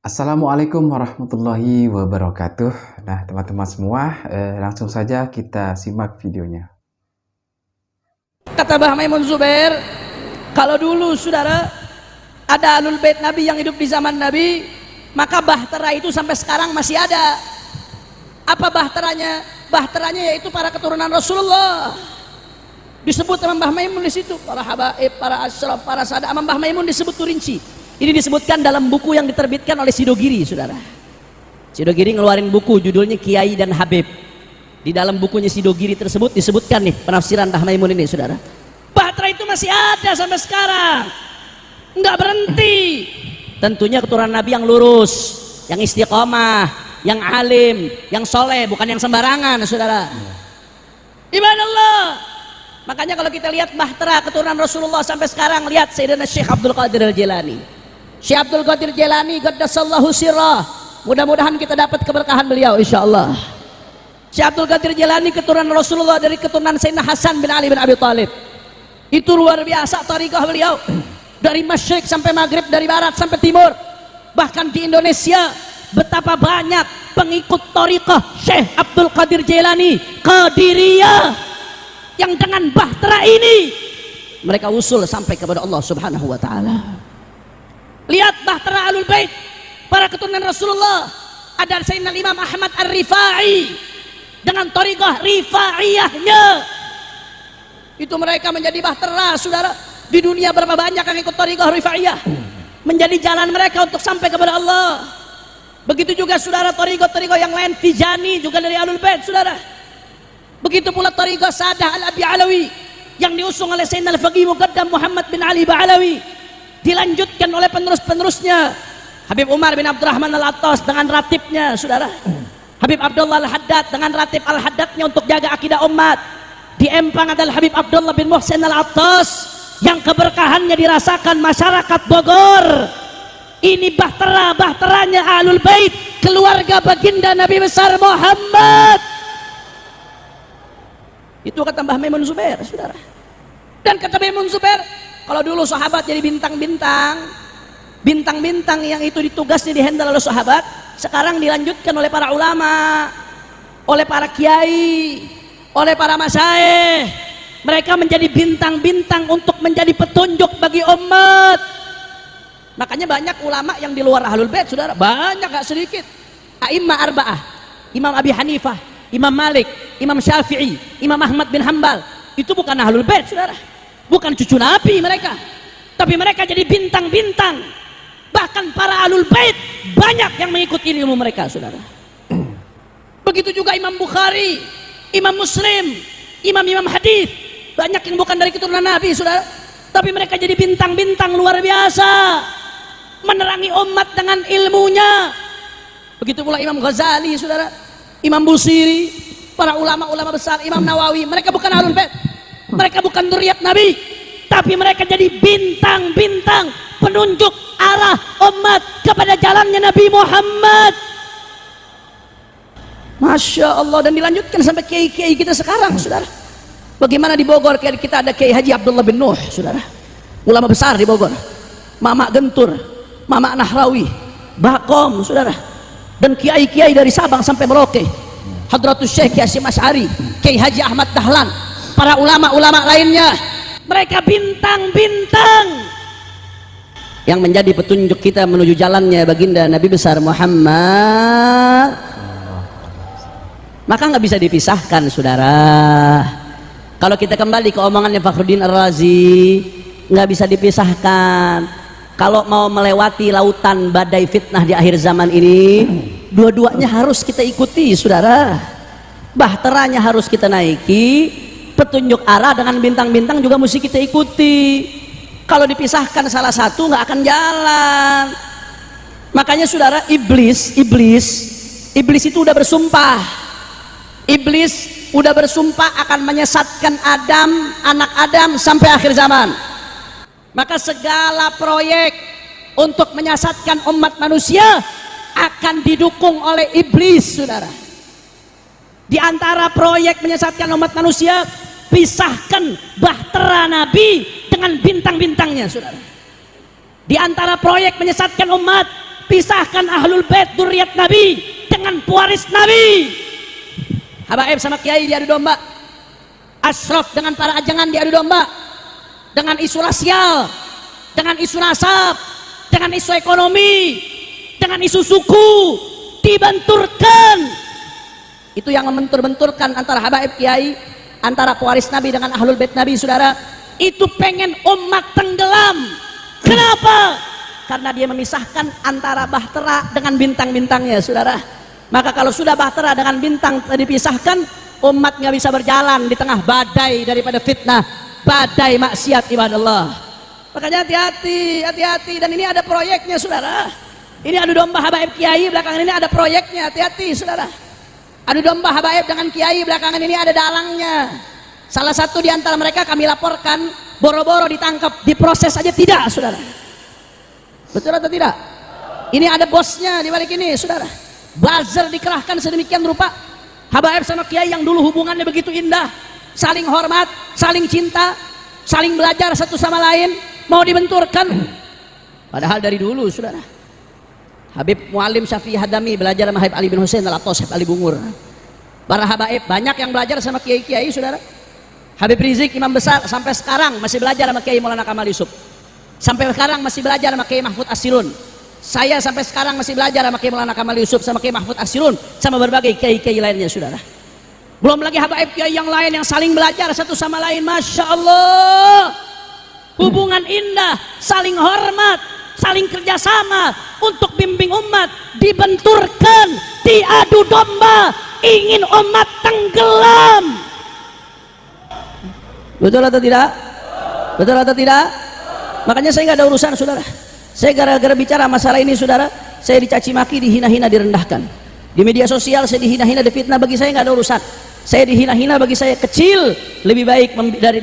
Assalamualaikum warahmatullahi wabarakatuh. Nah, teman-teman semua, langsung saja kita simak videonya. Kata Mbah Maimun Zubair, kalau dulu saudara ada Ahlul Bait Nabi yang hidup di zaman Nabi, maka bahtera itu sampai sekarang masih ada. Apa bahteranya? Bahteranya yaitu para keturunan Rasulullah. Disebut sama Mbah Maimun di situ, para habaib, para asyraf, para sada. Sama Mbah Maimun disebut turinci. Ini disebutkan dalam buku yang diterbitkan oleh Sidogiri, saudara. Sidogiri ngeluarin buku judulnya Kiai dan Habib. Di dalam bukunya Sidogiri tersebut disebutkan nih penafsiran Mbah Maimun ini, saudara. Bahtera itu masih ada sampai sekarang, nggak berhenti. Tentunya keturunan Nabi yang lurus, yang istiqomah, yang alim, yang soleh, bukan yang sembarangan, saudara. Ibadallah. Makanya kalau kita lihat bahtera keturunan Rasulullah sampai sekarang, lihat Sayyidina Syekh Abdul Qadir Al-Jilani. Syekh Abdul Qadir Jilani qaddasallahu sirrah. Mudah-mudahan kita dapat keberkahan beliau insyaallah. Syekh Abdul Qadir Jilani keturunan Rasulullah dari keturunan Sayyidina Hasan bin Ali bin Abi Thalib. Itu luar biasa tariqah beliau. Dari masyriq sampai maghrib, dari barat sampai timur. Bahkan di Indonesia betapa banyak pengikut tariqah Syekh Abdul Qadir Jilani Qadiriyah yang dengan bahtera ini mereka usul sampai kepada Allah Subhanahu wa taala. Lihat bahtera Ahlul Bait, para keturunan Rasulullah. Ada Sayyidina Imam Ahmad Ar-Rifai dengan thariqah Rifaiyahnya. Itu mereka menjadi bahtera, saudara. Di dunia berapa banyak yang ikut thariqah Rifaiyah, menjadi jalan mereka untuk sampai kepada Allah. Begitu juga saudara thariqah yang lain, Tijani juga dari Ahlul Bait, saudara. Begitu pula thariqah Sadah Al-Abi Alawi yang diusung oleh Sayyidina Al-Faqih Muqaddam Muhammad bin Ali Ba'alawi, dilanjutkan oleh penerus-penerusnya Habib Umar bin Abdurrahman Al-Attas dengan ratibnya, saudara. Habib Abdullah Al-Haddad dengan ratib Al-Haddadnya untuk jaga akidah umat. Di Empang adalah Habib Abdullah bin Muhsin Al-Attas yang keberkahannya dirasakan masyarakat Bogor. Ini bahteranya Ahlul Bait, keluarga baginda Nabi besar Muhammad. Itu kata Mbah Maimun Zubair, saudara. Dan kata Maimun Zubair, kalau dulu sahabat jadi bintang-bintang yang itu ditugasnya dihandle oleh sahabat, sekarang dilanjutkan oleh para ulama, oleh para kiai, oleh para masyayikh. Mereka menjadi bintang-bintang untuk menjadi petunjuk bagi umat. Makanya banyak ulama yang di luar Ahlul Bait, saudara, banyak, gak sedikit. A'immah arba'ah, Imam Abi Hanifah, Imam Malik, Imam Syafi'i, Imam Ahmad bin Hanbal, itu bukan Ahlul Bait, saudara. Bukan cucu Nabi mereka, tapi mereka jadi bintang-bintang. Bahkan para Ahlul Bait banyak yang mengikuti ilmu mereka, saudara. Begitu juga Imam Bukhari, Imam Muslim, imam-imam hadis, banyak yang bukan dari keturunan Nabi, saudara, tapi mereka jadi bintang-bintang luar biasa, menerangi umat dengan ilmunya. Begitu pula Imam Ghazali, saudara, Imam Busiri, para ulama-ulama besar, Imam Nawawi, mereka bukan Ahlul Bait. Mereka bukan dzurriyyat Nabi, tapi mereka jadi bintang-bintang penunjuk arah umat kepada jalannya Nabi Muhammad. Masya Allah. Dan dilanjutkan sampai kiai-kiai kita sekarang, saudara. Bagaimana di Bogor kita ada Kiai Haji Abdullah bin Nuh, saudara, ulama besar di Bogor. Mama Gentur, Mama Nahrawi, Bakom, saudara. Dan kiai-kiai dari Sabang sampai Merauke, Hadratus Syekh Hasyim Asy'ari, Kiai Haji Ahmad Dahlan, para ulama-ulama lainnya. Mereka bintang-bintang yang menjadi petunjuk kita menuju jalannya baginda Nabi besar Muhammad. Maka nggak bisa dipisahkan, saudara. Kalau kita kembali ke omongannya Fakhruddin Ar-Razi, nggak bisa dipisahkan. Kalau mau melewati lautan badai fitnah di akhir zaman ini, dua-duanya harus kita ikuti, saudara. Bahteranya harus kita naiki, petunjuk arah dengan bintang-bintang juga mesti kita ikuti. Kalau dipisahkan salah satu nggak akan jalan. Makanya saudara, iblis itu udah bersumpah. Iblis udah bersumpah akan menyesatkan anak Adam sampai akhir zaman. Maka segala proyek untuk menyesatkan umat manusia akan didukung oleh iblis, saudara. Di antara proyek menyesatkan umat manusia, pisahkan bahtera Nabi dengan bintang-bintangnya, saudara. Di antara proyek menyesatkan umat, pisahkan ahlul bait dzurriyyat Nabi dengan pewaris Nabi. Habaib sama kiai diadu domba, asyraf dengan para ajangan diadu domba, dengan isu rasial, dengan isu nasab, dengan isu ekonomi, dengan isu suku, dibenturkan. Itu yang membentur-benturkan antara habaib kiai, antara pewaris Nabi dengan ahlul bait Nabi. Saudara, itu pengen umat tenggelam. Kenapa? Karena dia memisahkan antara bahtera dengan bintang-bintangnya, saudara. Maka kalau sudah bahtera dengan bintang dipisahkan, umat nggak bisa berjalan di tengah badai daripada fitnah, badai maksiat ibadallah. Makanya hati-hati, hati-hati. Dan ini ada proyeknya, saudara. Ini adu domba habaib kiai, belakangan ini ada proyeknya. Hati-hati, saudara. Adu domba habaib dengan kiai, belakangan ini ada dalangnya. Salah satu di antara mereka kami laporkan, boro-boro ditangkap, diproses aja tidak, saudara. Betul atau tidak? Ini ada bosnya di balik ini, saudara. Buzzer dikerahkan sedemikian rupa. Habaib sama kiai yang dulu hubungannya begitu indah, saling hormat, saling cinta, saling belajar satu sama lain, mau dibenturkan. Padahal dari dulu, saudara, Habib Mualim Syafi'i Hadami belajar sama Habib Ali bin Hussein atau Habib Ali Bungur. Para habaib banyak yang belajar sama kiai-kiai, saudara. Habib Rizik imam besar sampai sekarang masih belajar sama Kiai Maulana Kamal Yusuf. Sampai sekarang masih belajar sama Kiai Mahfud Asirun. Saya sampai sekarang masih belajar sama Kiai Maulana Kamal Yusuf, sama Kiai Mahfud Asirun, sama berbagai kiai-kiai lainnya, saudara. Belum lagi habaib kiai yang lain yang saling belajar satu sama lain. Masya Allah, hubungan indah, saling hormat, saling kerjasama untuk bimbing umat, dibenturkan, diadu domba, ingin umat tenggelam. Betul atau tidak? Betul atau tidak? Makanya saya nggak ada urusan, saudara. Saya gara-gara bicara masalah ini, saudara, saya dicaci maki, dihina-hina, direndahkan. Di media sosial saya dihina-hina, difitnah. Bagi saya nggak ada urusan. Saya dihina-hina, bagi saya kecil. Lebih baik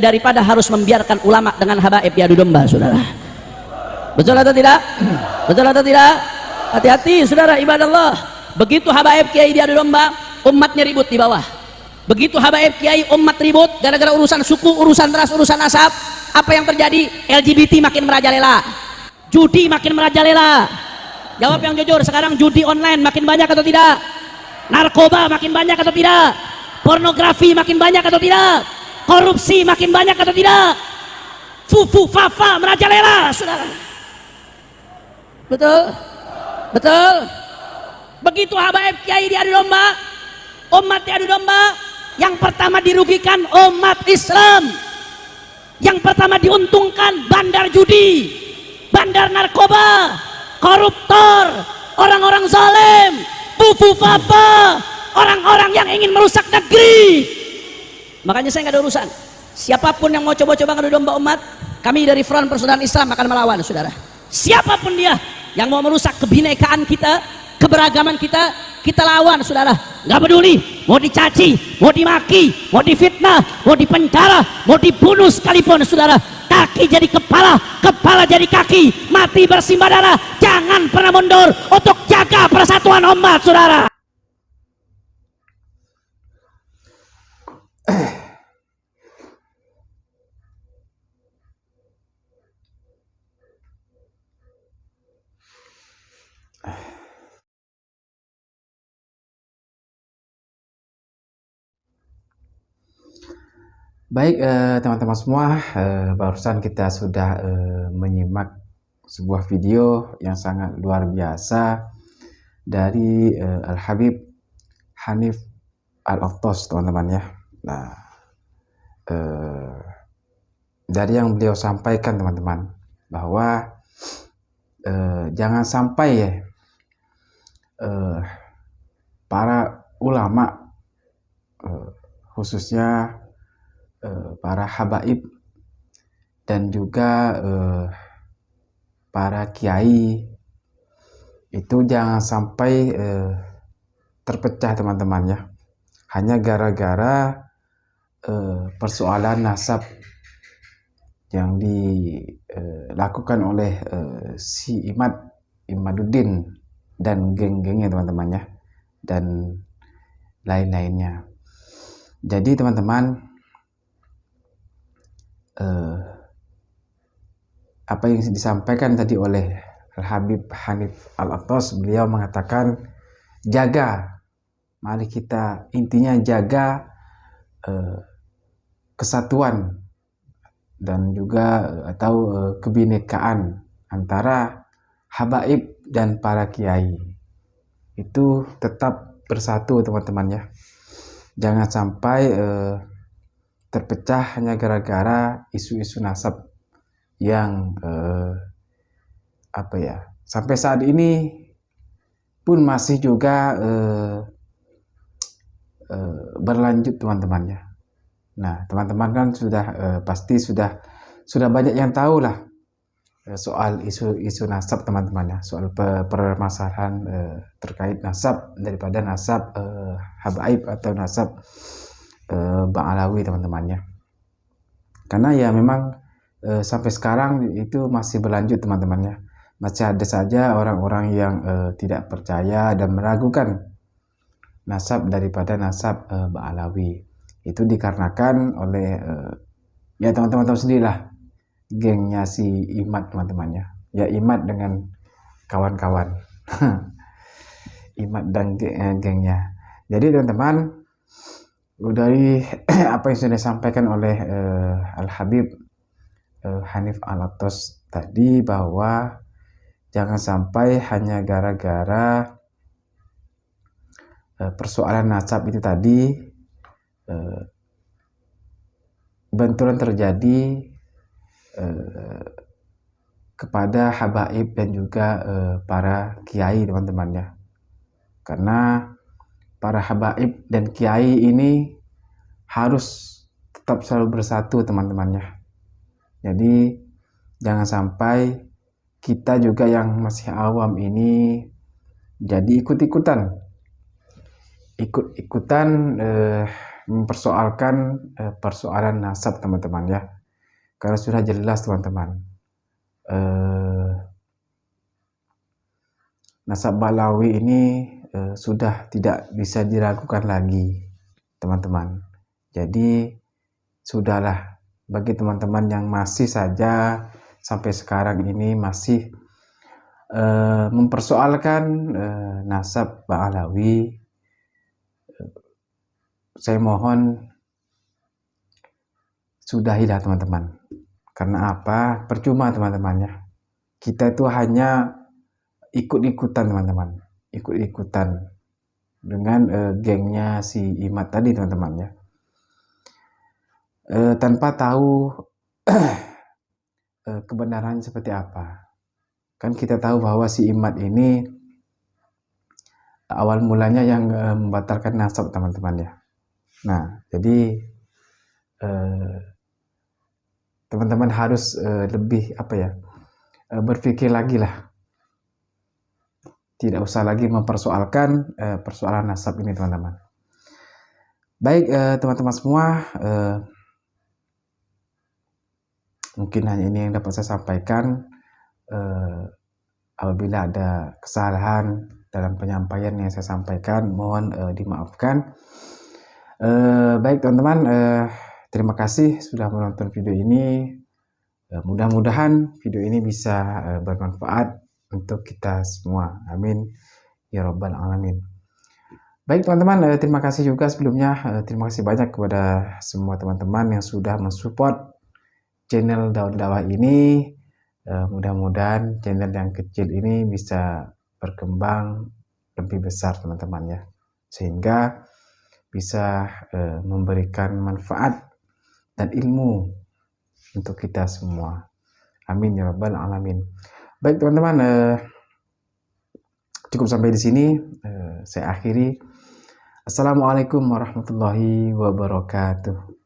daripada harus membiarkan ulama dengan habaib diadu domba, saudara. Betul atau tidak? Betul atau tidak? Hati-hati, saudara, ibadallah. Begitu habaib kiai diadu domba, umatnya ribut di bawah. Begitu habaib kiai umat ribut gara-gara urusan suku, urusan ras, urusan nasab. Apa yang terjadi? LGBT makin merajalela, judi makin merajalela. Jawab yang jujur, sekarang judi online makin banyak atau tidak? Narkoba makin banyak atau tidak? Pornografi makin banyak atau tidak? Korupsi makin banyak atau tidak? Fufu fafa merajalela, saudara. Betul? Betul? Begitu habaib kiai diadu domba, umat diadu domba, yang pertama dirugikan umat Islam, yang pertama diuntungkan bandar judi, bandar narkoba, koruptor, orang-orang zalim, fufu fafa, orang-orang yang ingin merusak negeri. Makanya saya nggak ada urusan siapapun yang mau coba-coba ngadu domba umat. Kami dari Front Persaudaraan Islam akan melawan, saudara. Siapapun dia yang mau merusak kebinekaan kita, keberagaman kita, kita lawan, saudara. Nggak peduli mau dicaci, mau dimaki, mau difitnah, mau dipenjara, mau dibunuh sekalipun, saudara. Kaki jadi kepala, kepala jadi kaki, mati bersimbah darah. Jangan pernah mundur untuk jaga persatuan umat, saudara. Baik, teman-teman semua, barusan kita sudah menyimak sebuah video yang sangat luar biasa dari Al-Habib Hanif Al-Aktos, teman-teman ya. Nah, dari yang beliau sampaikan, teman-teman, bahwa jangan sampai ya para ulama, khususnya para habaib dan juga para kiai itu jangan sampai terpecah, teman-teman ya, hanya gara-gara persoalan nasab yang dilakukan oleh si Imaduddin dan geng-gengnya, teman-teman ya, dan lain-lainnya. Jadi teman-teman, apa yang disampaikan tadi oleh Al-Habib Hanif Al-Attas, beliau mengatakan jaga, mari kita intinya jaga kesatuan dan juga atau kebinekaan antara habaib dan para kiai. Itu tetap bersatu teman-teman ya. Jangan sampai terpecah hanya gara-gara isu-isu nasab yang sampai saat ini pun masih juga berlanjut teman-temannya. Nah, teman-teman kan sudah pasti sudah banyak yang tahu lah soal isu nasab teman-temannya, soal permasalahan terkait nasab, daripada nasab habaib atau nasab Bang Alawi teman-temannya. Karena ya memang sampai sekarang itu masih berlanjut teman-temannya. Masih ada saja orang-orang yang tidak percaya dan meragukan nasab daripada nasab Bang Alawi. Itu dikarenakan oleh ya teman-teman tahu sendirilah, gengnya si Imad teman-temannya. Ya Imad dengan kawan-kawan. Imad dan gengnya. Jadi teman-teman, dari apa yang sudah disampaikan oleh Al-Habib Hanif Al-Attas tadi, bahwa jangan sampai hanya gara-gara persoalan nasab itu tadi benturan terjadi kepada habaib dan juga para kiai teman-temannya. Karena para habaib dan kiai ini harus tetap selalu bersatu teman-temannya. Jadi jangan sampai kita juga yang masih awam ini jadi ikut-ikutan mempersoalkan persoalan nasab teman-teman ya. Karena sudah jelas teman-teman, nasab Balawi ini sudah tidak bisa diragukan lagi teman-teman. Jadi sudahlah, bagi teman-teman yang masih saja sampai sekarang ini masih mempersoalkan nasab Balawi, saya mohon sudahilah teman-teman. Karena apa? Percuma teman-temannya. Kita itu hanya ikut-ikutan teman-teman, ikut-ikutan dengan gengnya si Imad tadi teman-temannya, tanpa tahu kebenaran seperti apa. Kan kita tahu bahwa si Imad ini awal mulanya yang membatalkan nasab teman-teman ya. Nah, jadi teman-teman harus lebih berpikir lagi lah. Tidak usah lagi mempersoalkan persoalan nasab ini teman-teman. Baik teman-teman semua, mungkin hanya ini yang dapat saya sampaikan. Apabila ada kesalahan dalam penyampaian yang saya sampaikan, mohon dimaafkan. Baik teman-teman, terima kasih sudah menonton video ini. Mudah-mudahan video ini bisa bermanfaat untuk kita semua. Amin ya rabbal alamin. Baik teman-teman, terima kasih juga sebelumnya. Terima kasih banyak kepada semua teman-teman yang sudah mensupport channel Daun Dakwah ini. Mudah-mudahan channel yang kecil ini bisa berkembang lebih besar teman-teman ya, sehingga bisa memberikan manfaat dan ilmu untuk kita semua. Amin ya rabbal alamin. Baik teman-teman, cukup sampai di sini. Saya akhiri. Assalamualaikum warahmatullahi wabarakatuh.